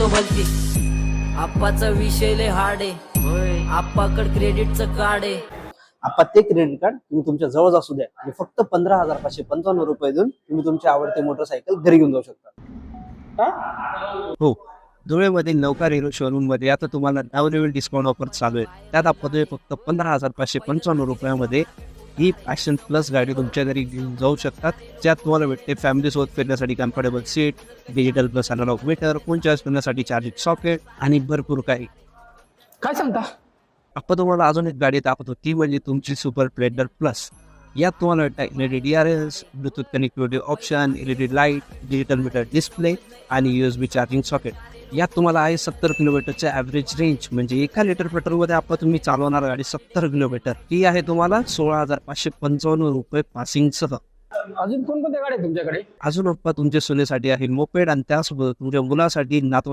देतो भलती. आप्पाचा विषय लय हार्ड आहे, आप्पाकड क्रेडिटचं कार्ड आहे. आपण ते क्रेडिट कार्ड तुम्ही तुमच्या जवळ असू द्या आणि फक्त 15,555 रुपये देऊन तुम्ही तुमची आवडती मोटरसायकल घरी घेऊन जाऊ शकता. हो, धुळेमधील नौका रेल्वे शोरूम मध्ये आता तुम्हाला नवनवीन डिस्काउंट ऑफर चालू आहे. त्यात आपण फक्त 15,555 रुपयामध्ये ही पॅशन प्लस गाडी तुमच्या घरी घेऊन जाऊ शकतात. ज्यात तुम्हाला भेटते फॅमिली सोबत फिरण्यासाठी comfortable seat, digital plus analog meter, phone charge करण्यासाठी चार्जिंग सॉकेट आणि भरपूर काही. काय सांगता? आपण तुम्हाला अजून एक गाडी दाखवतो, ती म्हणजे तुमची सुपर स्प्लेंडर प्लस. यात तुम्हाला भेटतं LED DRS, Bluetooth connectivity option, LED light, digital meter display आणि USB चार्जिंग सॉकेट. यात तुम्हाला आहे 70 किलोमीटरचे ॲव्हरेज रेंज, म्हणजे 1 लिटर पेट्रोलमध्ये आपण तुम्ही चालवणार गाडी 70 किलोमीटर. ती आहे तुम्हाला 16,555 रुपये पासिंगसह. अजून कोणकोणत्या गाड्या आहेत तुमच्याकडे? अजून तुमच्या सोनेसाठी आहे मोपेड आणि त्यासोबत तुमच्या मुलासाठी नातवासाठी